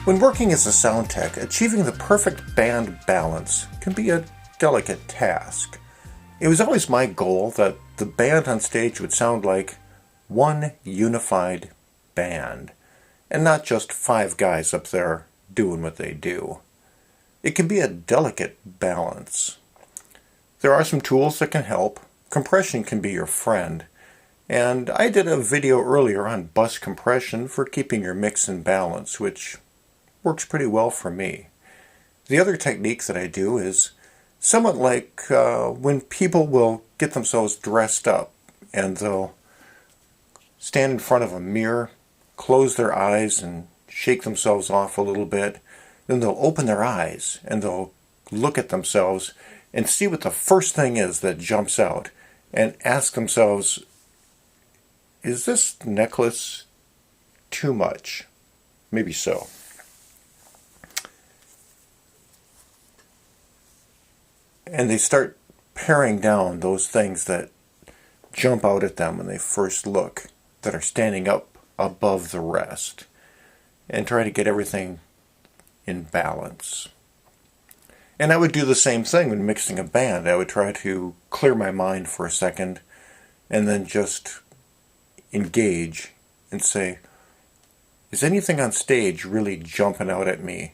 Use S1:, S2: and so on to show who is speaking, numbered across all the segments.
S1: When working as a sound tech, achieving the perfect band balance can be a delicate task. It was always my goal that the band on stage would sound like one unified band, and not just five guys up there doing what they do. It can be a delicate balance. There are some tools that can help. Compression can be your friend. And I did a video earlier on bus compression for keeping your mix in balance, which works pretty well for me. The other technique that I do is somewhat like when people will get themselves dressed up and they'll stand in front of a mirror, close their eyes and shake themselves off a little bit. Then they'll open their eyes and they'll look at themselves and see what the first thing is that jumps out and ask themselves, is this necklace too much? Maybe so. And they start paring down those things that jump out at them when they first look, that are standing up above the rest, and try to get everything in balance. And I would do the same thing when mixing a band. I would try to clear my mind for a second and then just engage and say, is anything on stage really jumping out at me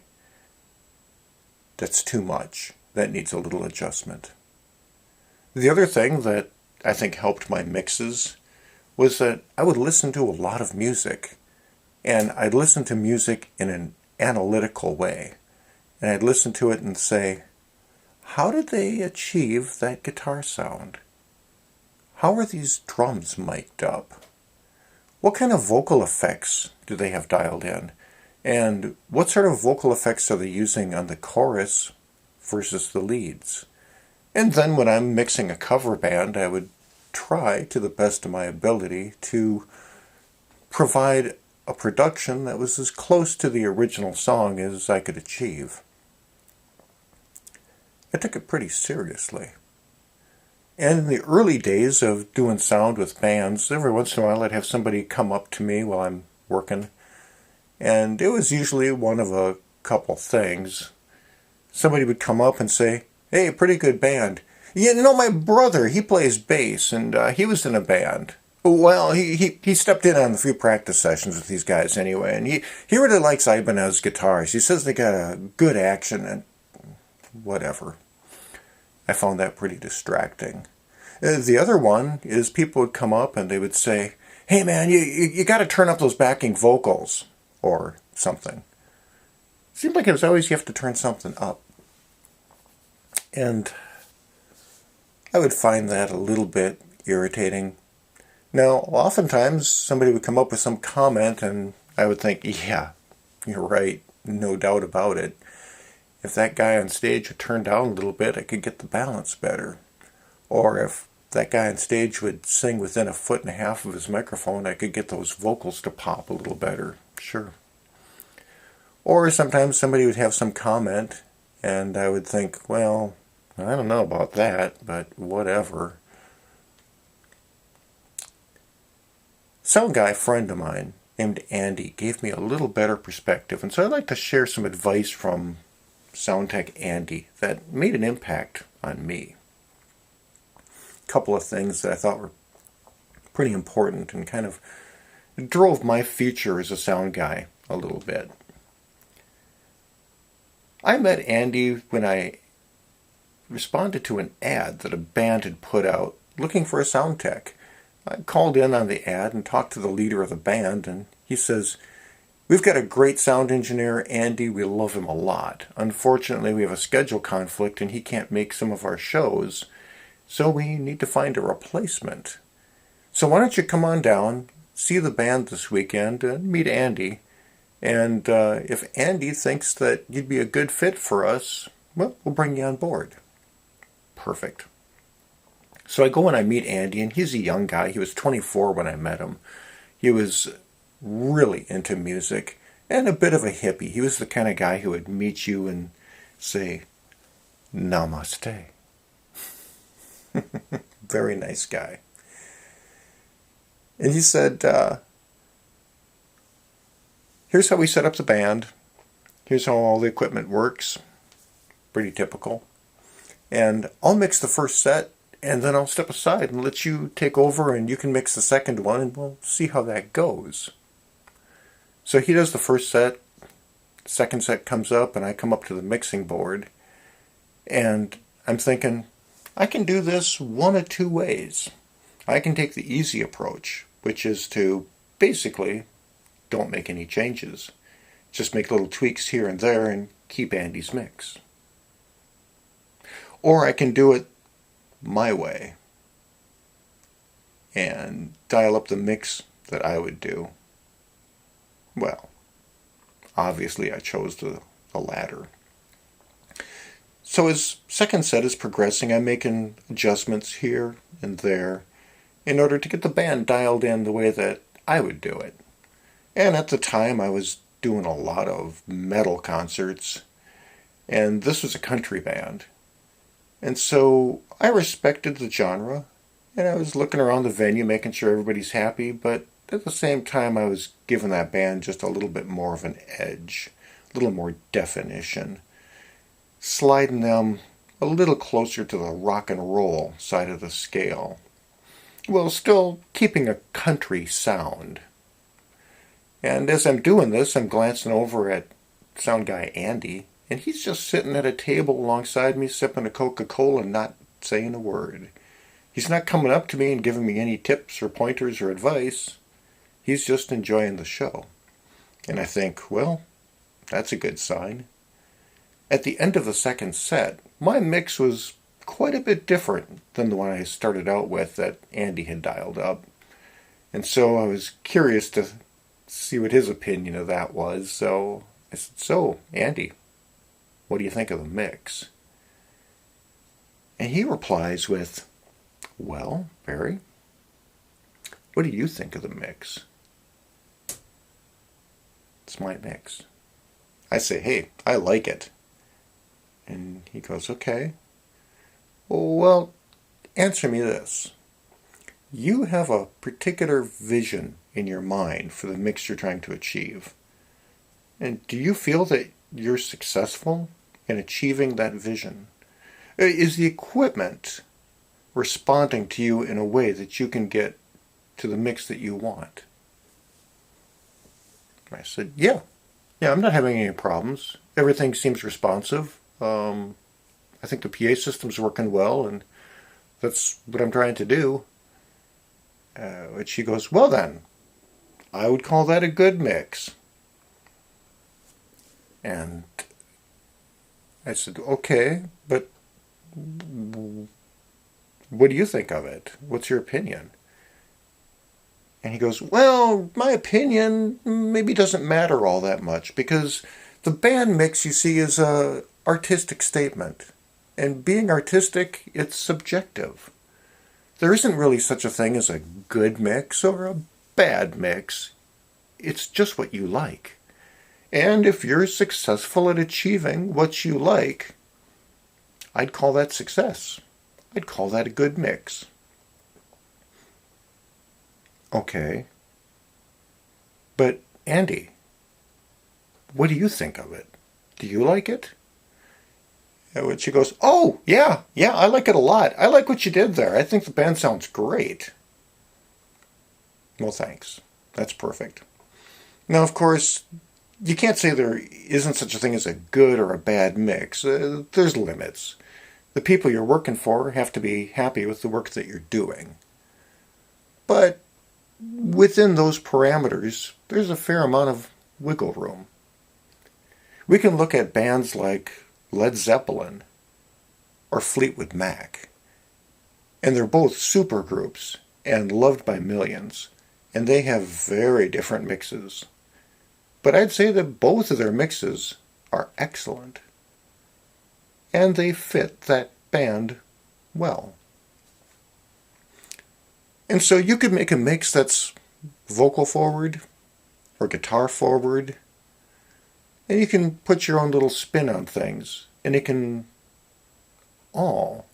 S1: that's too much? That needs a little adjustment. The other thing that I think helped my mixes was that I would listen to a lot of music, and I'd listen to music in an analytical way. And I'd listen to it and say, how did they achieve that guitar sound? How are these drums mic'd up? What kind of vocal effects do they have dialed in? And what sort of vocal effects are they using on the chorus versus the leads? And then when I'm mixing a cover band, I would try to the best of my ability to provide a production that was as close to the original song as I could achieve. I took it pretty seriously. And in the early days of doing sound with bands, every once in a while I'd have somebody come up to me while I'm working. And it was usually one of a couple things. Somebody would come up and say, hey, pretty good band. Yeah, you know, my brother, he plays bass, and he was in a band. Well, he stepped in on a few practice sessions with these guys anyway, and he really likes Ibanez guitars. He says they got a good action, and whatever. I found that pretty distracting. The other one is people would come up and they would say, hey man, you got to turn up those backing vocals, or something. Seemed like it was always you have to turn something up. And I would find that a little bit irritating. Now, oftentimes somebody would come up with some comment and I would think, yeah, you're right, no doubt about it. If that guy on stage would turn down a little bit, I could get the balance better. Or if that guy on stage would sing within 1.5 feet of his microphone, I could get those vocals to pop a little better. Sure. Or sometimes somebody would have some comment and I would think, well, I don't know about that, but whatever. Some guy friend of mine named Andy gave me a little better perspective, and so I'd like to share some advice from Sound Tech Andy that made an impact on me. A couple of things that I thought were pretty important and kind of drove my future as a sound guy a little bit. I met Andy when I responded to an ad that a band had put out looking for a sound tech. I called in on the ad and talked to the leader of the band, and he says, we've got a great sound engineer, Andy. We love him a lot. Unfortunately, we have a schedule conflict and he can't make some of our shows, so we need to find a replacement. So why don't you come on down, see the band this weekend, and meet Andy. And if Andy thinks that you'd be a good fit for us, well, we'll bring you on board. Perfect. So I go and I meet Andy, and he's a young guy. He was 24 when I met him. He was really into music and a bit of a hippie. He was the kind of guy who would meet you and say, namaste. Very nice guy. And he said, here's how we set up the band. Here's how all the equipment works. Pretty typical. And I'll mix the first set, and then I'll step aside and let you take over, and you can mix the second one, and we'll see how that goes. So he does the first set, second set comes up, and I come up to the mixing board, and I'm thinking, I can do this one of two ways. I can take the easy approach, which is to basically don't make any changes. Just make little tweaks here and there and keep Andy's mix. Or I can do it my way and dial up the mix that I would do. Well, obviously I chose the latter. So as second set is progressing, I'm making adjustments here and there in order to get the band dialed in the way that I would do it. And at the time I was doing a lot of metal concerts, and this was a country band. And so I respected the genre, and I was looking around the venue making sure everybody's happy, but at the same time I was giving that band just a little bit more of an edge, a little more definition, sliding them a little closer to the rock and roll side of the scale, while still keeping a country sound. And as I'm doing this, I'm glancing over at sound guy Andy, and he's just sitting at a table alongside me sipping a Coca-Cola and not saying a word. He's not coming up to me and giving me any tips or pointers or advice. He's just enjoying the show. And I think, well, that's a good sign. At the end of the second set, my mix was quite a bit different than the one I started out with that Andy had dialed up. And so I was curious to see what his opinion of that was. So I said, so, Andy, what do you think of the mix? And he replies with, well, Barry, what do you think of the mix? It's my mix. I say, hey, I like it. And he goes, okay. Well, answer me this. You have a particular vision in your mind for the mix you're trying to achieve. And do you feel that you're successful in achieving that vision? Is the equipment responding to you in a way that you can get to the mix that you want? I said, yeah, I'm not having any problems. Everything seems responsive. I think the PA system's working well, and that's what I'm trying to do. And she goes, well then, I would call that a good mix. And I said, okay, but what do you think of it? What's your opinion? And he goes, well, my opinion maybe doesn't matter all that much, because the band mix, you see, is a artistic statement. And being artistic, it's subjective. There isn't really such a thing as a good mix or a bad mix. It's just what you like. And if you're successful at achieving what you like, I'd call that success. I'd call that a good mix. Okay. But, Andy, what do you think of it? Do you like it? And she goes, oh, yeah, I like it a lot. I like what you did there. I think the band sounds great. Well, thanks. That's perfect. Now, of course, you can't say there isn't such a thing as a good or a bad mix. There's limits. The people you're working for have to be happy with the work that you're doing. But within those parameters, there's a fair amount of wiggle room. We can look at bands like Led Zeppelin or Fleetwood Mac, and they're both supergroups and loved by millions, and they have very different mixes. But I'd say that both of their mixes are excellent, and they fit that band well. And so you could make a mix that's vocal forward or guitar forward, and you can put your own little spin on things, and it can all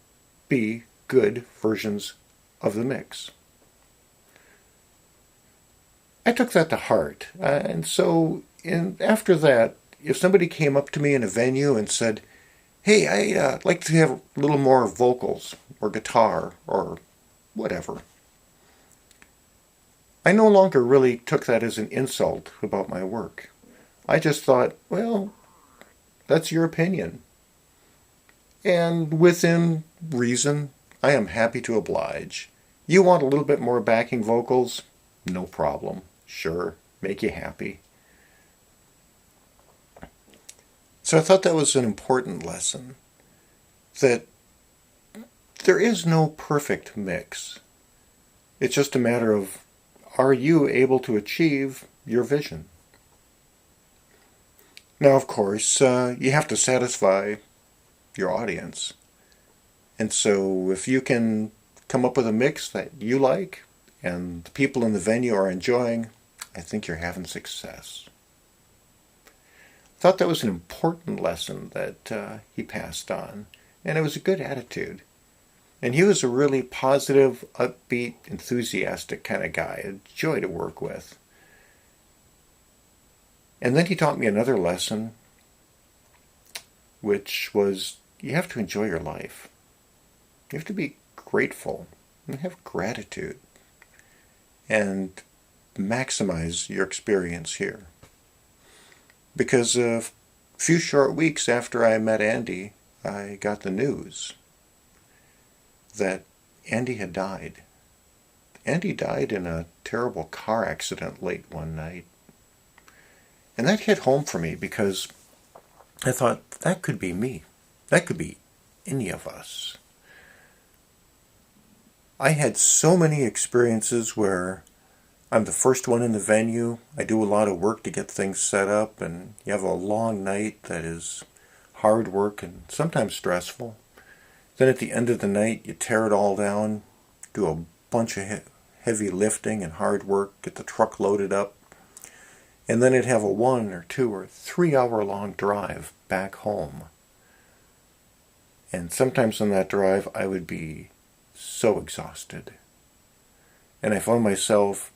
S1: be good versions of the mix. I took that to heart, and so after that, if somebody came up to me in a venue and said, hey, I'd like to have a little more vocals or guitar or whatever, I no longer really took that as an insult about my work. I just thought, well, that's your opinion. And within reason, I am happy to oblige. You want a little bit more backing vocals? No problem. Sure, make you happy. So I thought that was an important lesson, that there is no perfect mix. It's just a matter of, are you able to achieve your vision? Now, of course, you have to satisfy your audience. And so if you can come up with a mix that you like and the people in the venue are enjoying, I think you're having success. I thought that was an important lesson that he passed on, and it was a good attitude. And he was a really positive, upbeat, enthusiastic kind of guy, a joy to work with. And then he taught me another lesson, which was you have to enjoy your life. You have to be grateful and have gratitude and maximize your experience here. Because a few short weeks after I met Andy, I got the news that Andy had died. Andy died in a terrible car accident late one night. And that hit home for me because I thought, that could be me. That could be any of us. I had so many experiences where I'm the first one in the venue. I do a lot of work to get things set up, and you have a long night that is hard work and sometimes stressful. Then at the end of the night, you tear it all down, do a bunch of heavy lifting and hard work, get the truck loaded up, and then it'd have a 1 or 2 or 3 hour long drive back home. And sometimes on that drive, I would be so exhausted. And I found myself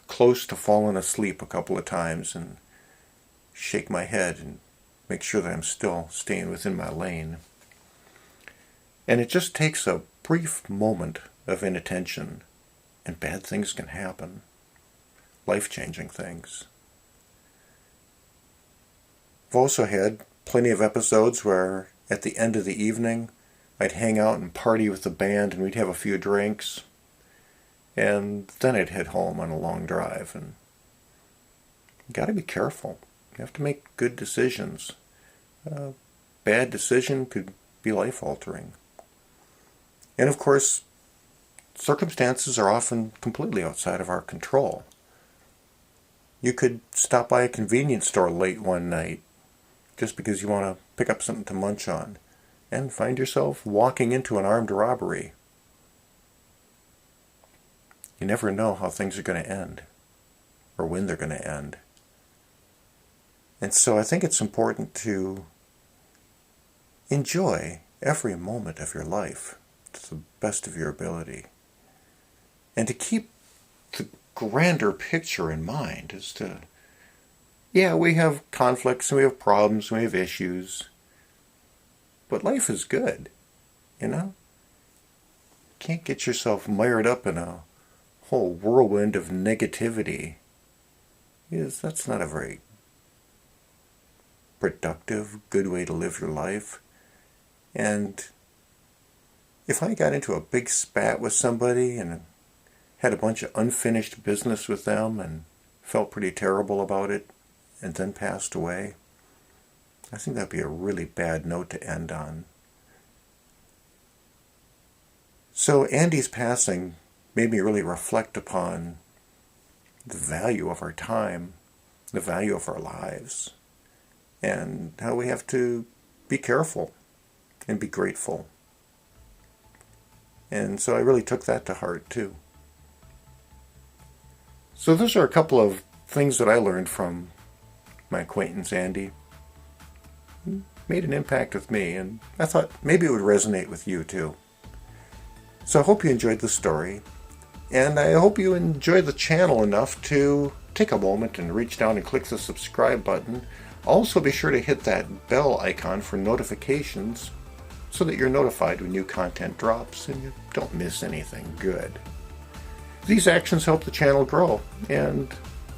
S1: close to falling asleep a couple of times and shake my head and make sure that I'm still staying within my lane. And it just takes a brief moment of inattention, and bad things can happen. Life-changing things. I've also had plenty of episodes where at the end of the evening I'd hang out and party with the band and we'd have a few drinks, and then I'd head home on a long drive. And you got to be careful. You have to make good decisions. A bad decision could be life-altering. And of course, circumstances are often completely outside of our control. You could stop by a convenience store late one night just because you want to pick up something to munch on and find yourself walking into an armed robbery. You never know how things are going to end or when they're going to end. And so I think it's important to enjoy every moment of your life to the best of your ability. And to keep the grander picture in mind as to, yeah, we have conflicts and we have problems and we have issues, but life is good, you know? You can't get yourself mired up in a whole whirlwind of negativity, because that's not a very productive, good way to live your life. And if I got into a big spat with somebody and had a bunch of unfinished business with them and felt pretty terrible about it and then passed away, I think that'd be a really bad note to end on. So Andy's passing made me really reflect upon the value of our time, the value of our lives, and how we have to be careful and be grateful. And so I really took that to heart too. So those are a couple of things that I learned from my acquaintance Andy. He made an impact with me, and I thought maybe it would resonate with you too. So I hope you enjoyed the story, and I hope you enjoy the channel enough to take a moment and reach down and click the subscribe button. Also, be sure to hit that bell icon for notifications so that you're notified when new content drops and you don't miss anything good. These actions help the channel grow, and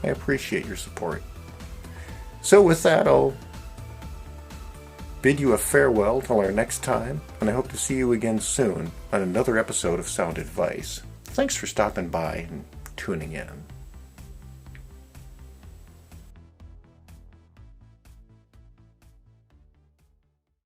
S1: I appreciate your support. So with that, I'll bid you a farewell till our next time, and I hope to see you again soon on another episode of Sound Advice. Thanks for stopping by and tuning in.